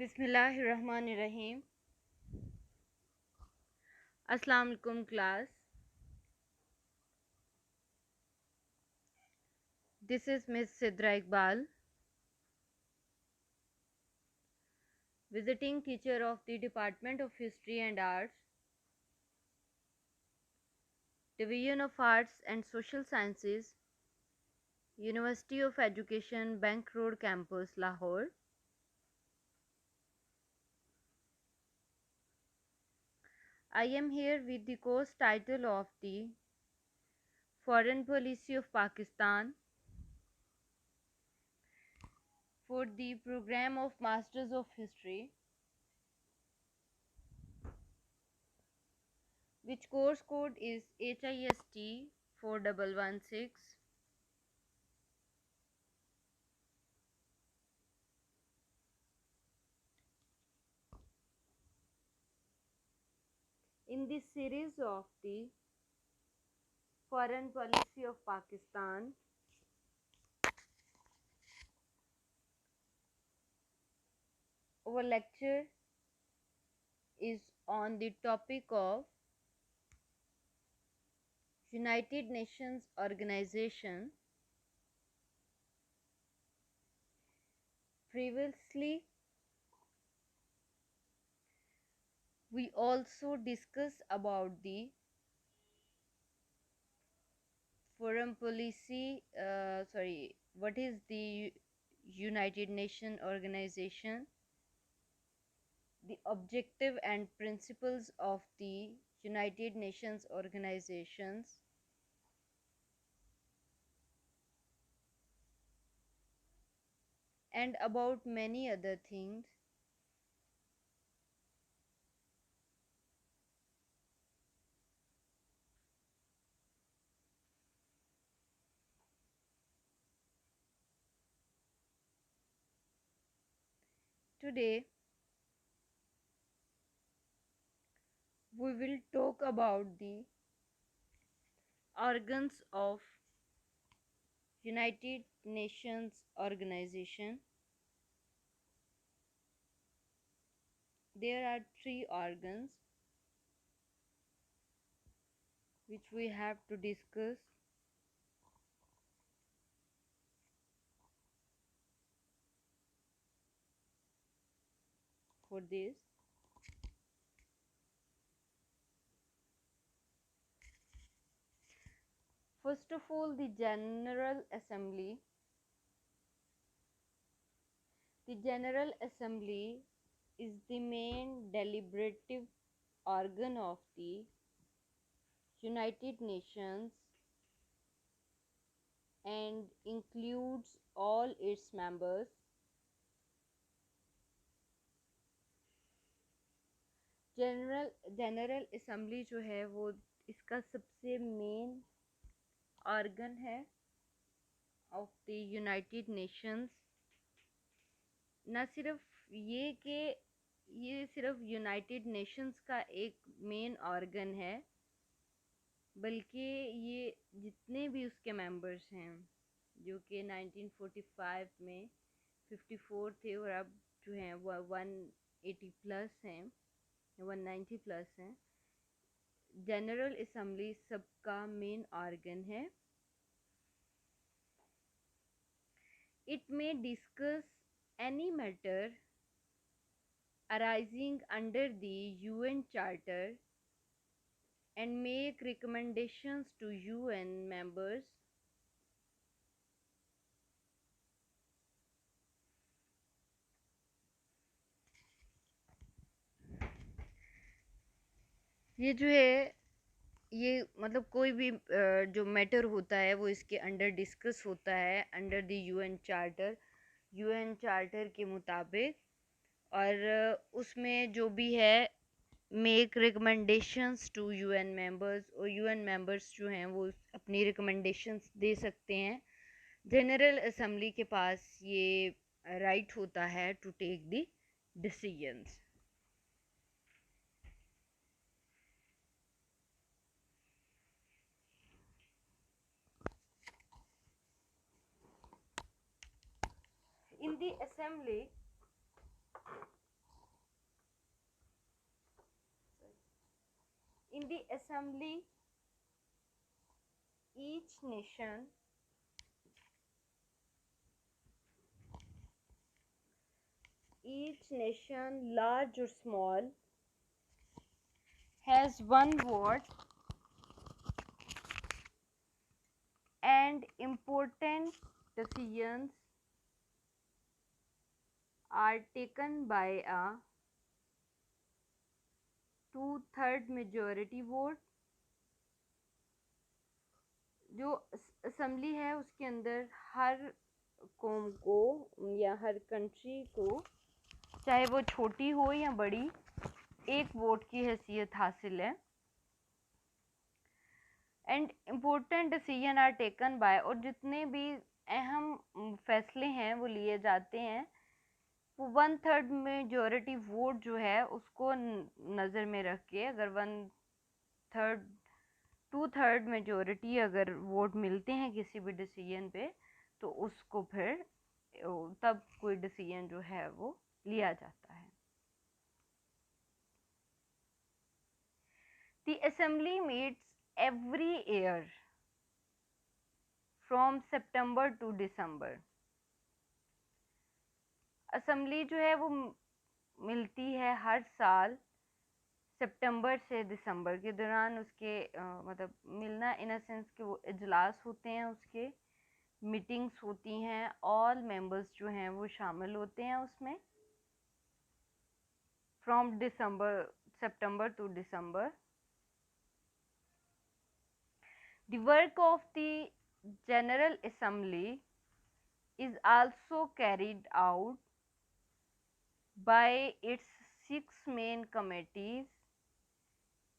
बिस्मिल्लाहिर्रहमानिर्रहीम। अस्सलाम वालेकुम class. This is Miss Sidra Iqbal, visiting teacher of the Department of History and Arts, Division of Arts and Social Sciences, University of Education, Bank Road Campus, Lahore. I am here with the course title of the Foreign Policy of Pakistan for the program of Masters of History, which course code is HIST 4116. In this series of the Foreign Policy of Pakistan, our lecture is on the topic of United Nations Organization. Previously, we also discussed about the foreign policy, what is the United Nations Organization, the objective and principles of the United Nations organizations, and about many other things. Today, we will talk about the organs of United Nations Organization. There are three organs which we have to discuss. For this, first of all, the General Assembly. The General Assembly is the main deliberative organ of the United Nations and includes all its members. General assembly जो है वो इसका सबसे main organ है of the United Nations. न सिर्फ ये कि ये सिर्फ यूनाइटेड नेशंस का एक मेन ऑर्गन है, बल्कि ये जितने भी उसके मेंबर्स हैं जो कि 1945 में 54 थे और अब जो हैं वो 180 प्लस हैं, 190 प्लस हैं। जनरल असम्बली सबका मेन ऑर्गन है। इट में discuss any matter arising under the UN Charter and make recommendations to UN members. ये जो है ये मतलब कोई भी जो मैटर होता है वो इसके अंडर डिस्कस होता है अंडर द यूएन चार्टर के मुताबिक, और उसमें जो भी है make recommendations to UN members, और यूएन मेंबर्स जो हैं वो अपनी रिकमेंडेशंस दे सकते हैं। जनरल असम्बली के पास ये राइट होता है to take the decisions. In the assembly, In the assembly, each nation large or small, has one vote, and important decisions are taken by a two-third majority vote. जो assembly है उसके अंदर हर कौम को या हर कंट्री को, चाहे वो छोटी हो या बड़ी, एक वोट की हैसियत हासिल है। And important decision are taken by, और जितने भी अहम फैसले हैं वो लिए जाते हैं, वो 1/3 मेजॉरिटी वोट जो है उसको नज़र में रख के, अगर 2/3 मेजॉरिटी अगर वोट मिलते हैं किसी भी डिसीजन पे, तो उसको फिर तब कोई डिसीजन जो है वो लिया जाता है। The assembly meets every year from September to December. Assembly जो है वो मिलती है हर साल सितंबर से दिसंबर के दौरान। उसके मतलब मिलना इन अ सेंस कि वो इजलास होते हैं, उसके मीटिंग्स होती हैं, ऑल मेंबर्स जो हैं वो शामिल होते हैं उसमें। From September to December. The work of the General Assembly is also carried out by its 6 main committees: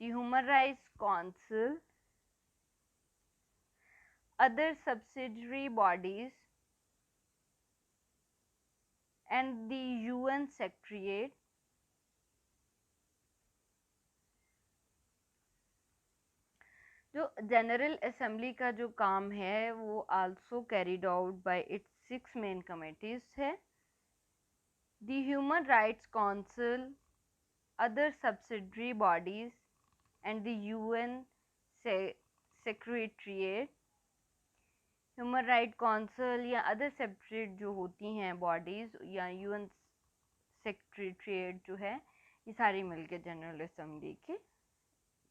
the Human Rights Council, other subsidiary bodies, and the UN Secretariat. जो general assembly का जो काम है वो also carried out by its 6 main committees है: the human rights council, other subsidiary bodies, and the UN Secretariat. Human right council या other secretariat जो होती हैं बॉडीज़, या UN सेक्रेटरीट जो है, ये सारी मिलके जनरल असेंबली के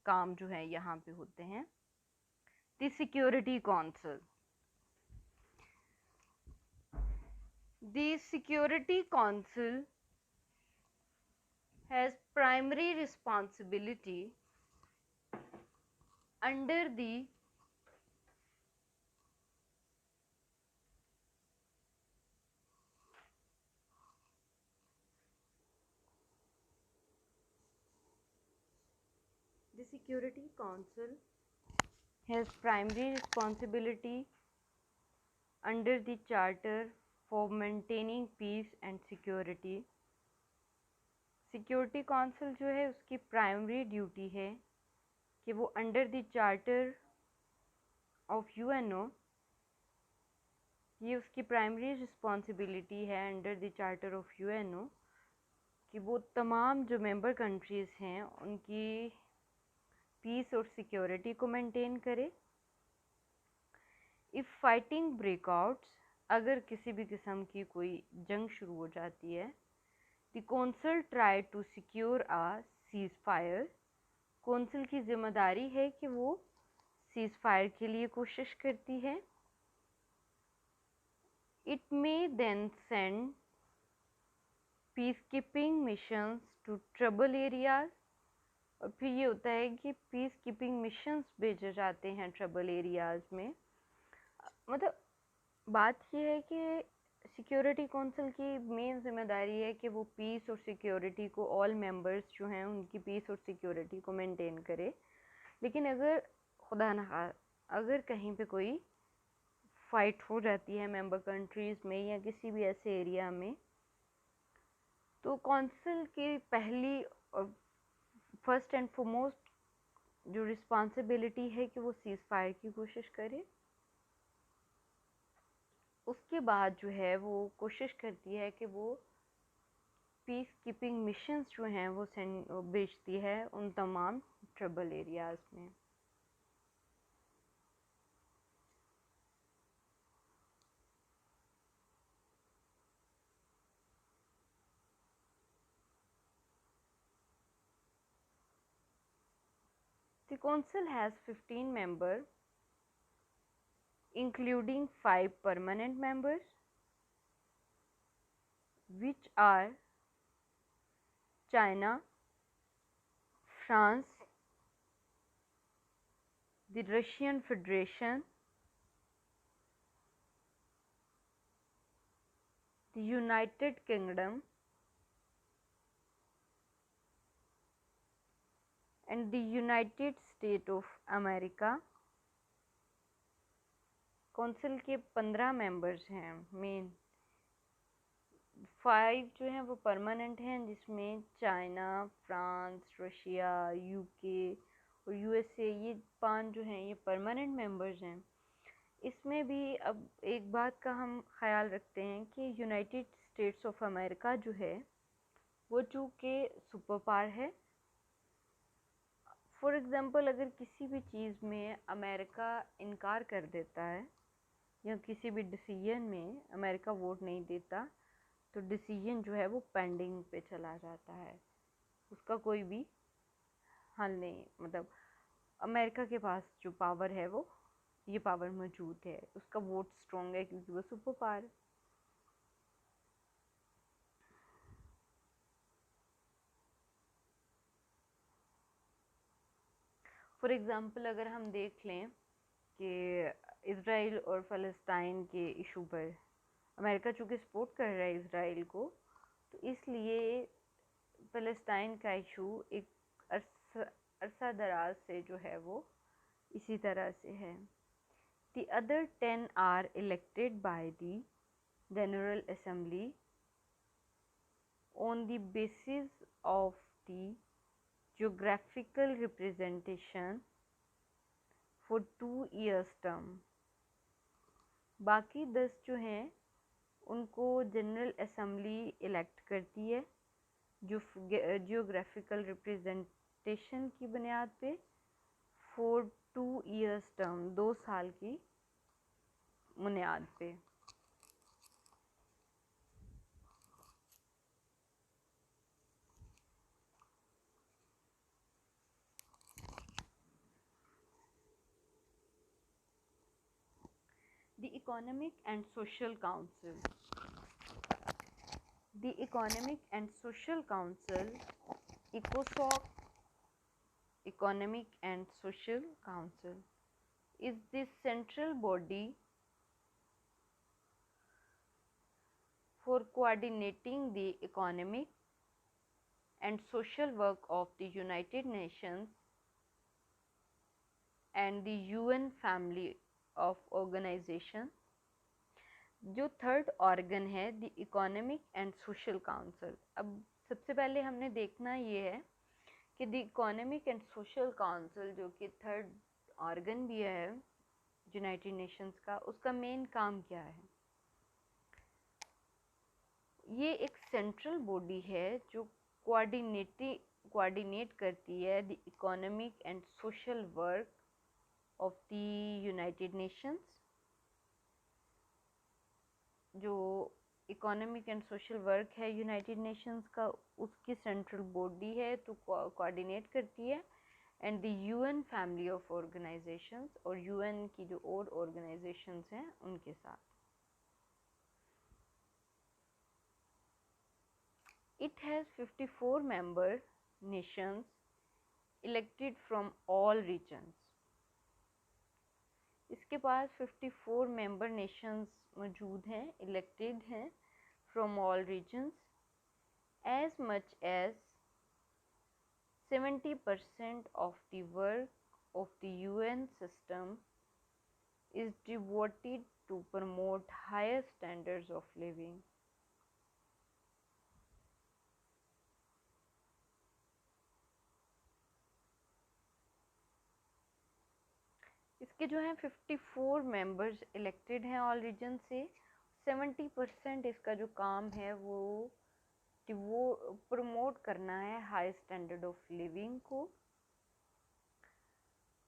काम जो है यहाँ पे होते हैं। The security council. The security council has primary responsibility under the Security Council has primary responsibility under the Charter for maintaining peace and security. Security council जो है उसकी प्राइमरी ड्यूटी है कि वो under the charter of UNO, ये उसकी primary responsibility है under the charter of UNO, कि वो तमाम जो मेंबर कंट्रीज़ हैं उनकी पीस और सिक्योरिटी को मेंटेन करे। इफ़ फाइटिंग ब्रेकआउट्स, अगर किसी भी किस्म की कोई जंग शुरू हो जाती है, the council try to secure a ceasefire, council की जिम्मेदारी है कि वो सीज़ फायर के लिए कोशिश करती है। It may then send peacekeeping missions to trouble areas, और फिर ये होता है कि पीस कीपिंग मिशंस भेजे जाते हैं ट्रबल एरियाज में। मतलब बात ये है कि सिक्योरिटी काउंसिल की मेन जिम्मेदारी है कि वो पीस और सिक्योरिटी को, ऑल मेंबर्स जो हैं उनकी पीस और सिक्योरिटी को मेंटेन करे। लेकिन अगर खुदा न अगर कहीं पे कोई फाइट हो जाती है मेंबर कंट्रीज़ में या किसी भी ऐसे एरिया में, तो काउंसिल की पहली और फर्स्ट एंड फॉरमोस्ट जो रिस्पॉन्सिबिलिटी है कि वो सीज़ फायर की कोशिश करे। उसके बाद जो है वो कोशिश करती है कि वो पीस कीपिंग मिशंस जो हैं वो भेजती है उन तमाम ट्रबल एरियाज में। The council has 15 members, including 5 permanent members, which are China, France, the Russian Federation, the United Kingdom, and the United States of America। Council के 15 मेंबर्स हैं मेन, 5 जो हैं वो परमानेंट हैं, जिसमें चाइना, फ्रांस, रशिया, यूके और USA, ये 5 जो हैं ये परमानेंट मेंबर्स हैं। इसमें भी अब एक बात का हम ख्याल रखते हैं कि यूनाइटेड स्टेट्स ऑफ अमेरिका जो है वो चूँकि सुपर पावर है। फॉर एग्ज़ाम्पल, अगर किसी भी चीज़ में अमेरिका इनकार कर देता है या किसी भी डिसीजन में अमेरिका वोट नहीं देता, तो डिसीजन जो है वो पेंडिंग पे चला जाता है, उसका कोई भी हल नहीं। मतलब अमेरिका के पास जो पावर है वो ये पावर मौजूद है, उसका वोट स्ट्रॉन्ग है क्योंकि वो सुपर पावर है। फॉर एग्ज़ाम्पल, अगर हम देख लें कि इसराइल और फ़लस्तीन के इशू पर अमेरिका चूँकि सपोर्ट कर रहा है इसराइल को, तो इसलिए फ़लस्तीन का इशू एक अरसा दराज से जो है वो इसी तरह से है। The other 10 are elected by the General Assembly on the basis of the geographical representation for 2 years term। बाकी 10 जो हैं उनको जनरल असम्बली इलेक्ट करती है जो जियोग्राफिकल रिप्रेजेंटेशन की बुनियाद पे फॉर 2 years टर्म, 2 साल की बुनियाद पे। The Economic and Social Council. The Economic and Social Council, ECOSOC, Economic and Social Council, is the central body for coordinating the economic and social work of the United Nations and the UN family of organization। जो third organ है the economic and social council. अब सबसे पहले हमने देखना ये है कि the economic and social council जो कि थर्ड ऑर्गन भी है यूनाइटेड नेशंस का, उसका मेन काम क्या है। ये एक सेंट्रल बॉडी है जो कोऑर्डिनेट करती है the economic and social work of the United Nations. जो इकोनॉमिक एंड सोशल वर्क है यूनाइटेड नेशंस का, उसकी सेंट्रल बॉडी है तो कोऑर्डिनेट करती है, and the UN family of organisations, और यूएन की जो और ऑर्गेनाइजेशंस हैं उनके साथ। It has 54 member nations elected from all regions. इसके पास 54 मेंबर नेशंस मौजूद हैं, इलेक्टेड हैं from all regions. as much as 70% of the work of the UN system is devoted to promote higher standards of living। इसके जो हैं 54 members elected हैं all reason से। 70% इसका जो काम है वो प्रमोट करना है हाई स्टैंडर्ड ऑफ लिविंग को,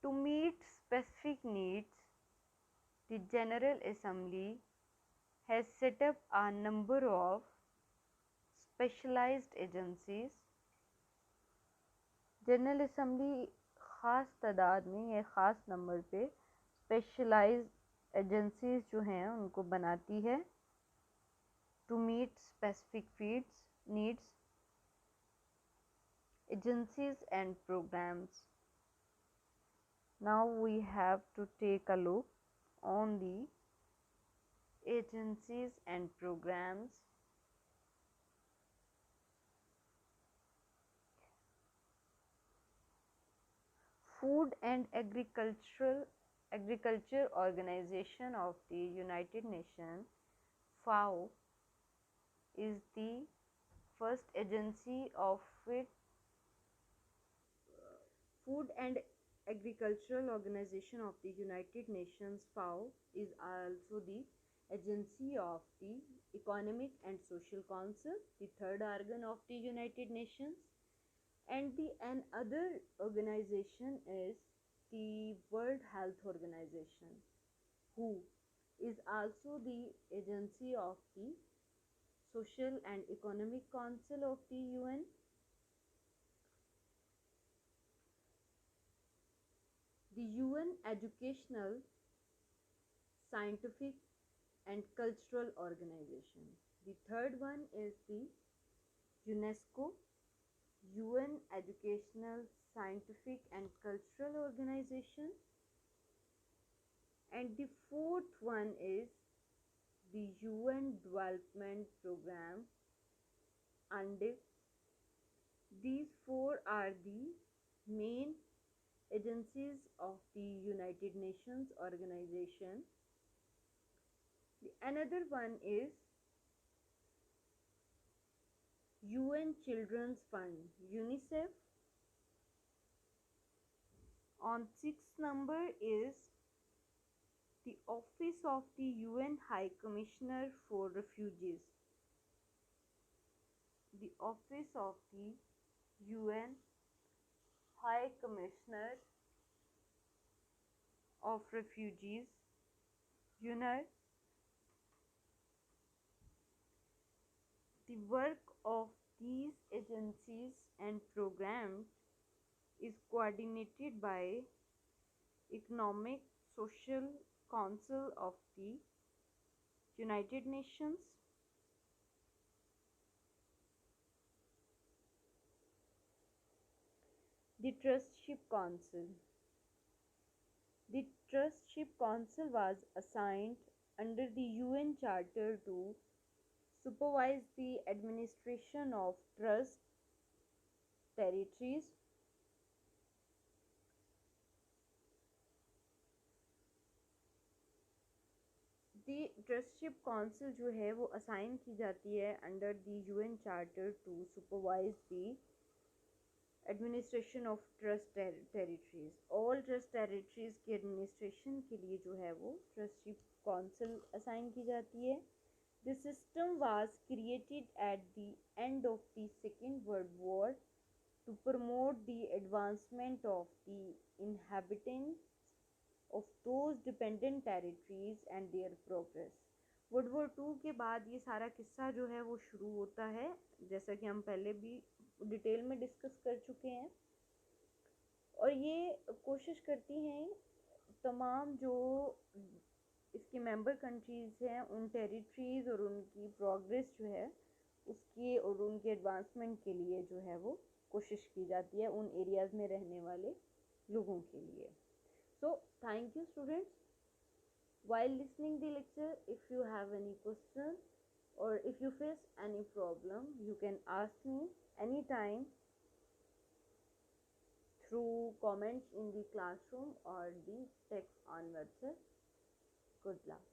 To meet specific needs, the General Assembly has set up a number of specialized agencies. General assembly ख़ास तादाद में या ख़ास नंबर पे स्पेशलाइज्ड एजेंसीज जो हैं उनको बनाती है to meet specific feeds needs agencies and programs. Now we have to take a look on the agencies and programs. Food and Agriculture Organization of the United Nations, FAO, is the first agency of it. Food and Agricultural Organization of the United Nations, FAO, is also the agency of the Economic and Social Council, the third organ of the United Nations. And the another organization is the World Health Organization, WHO is also the agency of the Social and Economic Council of the UN. The UN Educational, Scientific and Cultural Organization. The third one is the UNESCO, UN Educational, Scientific and Cultural Organization. And the fourth one is the UN Development Program, UNDP. These four are the main agencies of the United Nations organization. Another one is UN Children's Fund, UNICEF. On sixth number is the Office of the UN High Commissioner for Refugees. The Office of the UN High Commissioner of Refugees, UNHCR. The work of these agencies and programs is coordinated by Economic Social Council of the United Nations. The Trustship Council. The Trustship Council was assigned under the UN Charter to supervise the administration of trust territories. The Trustship Council जो है वो assign की जाती है under the UN Charter to supervise the administration of trust territories. All trust territories के administration के लिए जो है वो Trustship Council असाइन की जाती है. The system was created at the end of the Second World War to promote the advancement of the inhabitants of those dependent territories and their progress. World war two के बाद ये सारा किस्सा जो है वो शुरू होता है, जैसा कि हम पहले भी डिटेल में डिस्कस कर चुके हैं. और ये कोशिश करती हैं तमाम जो इसकी मेंबर कंट्रीज़ हैं उन टेरिटरीज़ और उनकी प्रोग्रेस जो है उसकी और उनके एडवांसमेंट के लिए जो है वो कोशिश की जाती है उन एरियाज़ में रहने वाले लोगों के लिए. So thank you students. While listening the lecture, if you have any question or if you face any problem, you can ask me anytime through comments in the classroom or the text on WhatsApp. Good luck.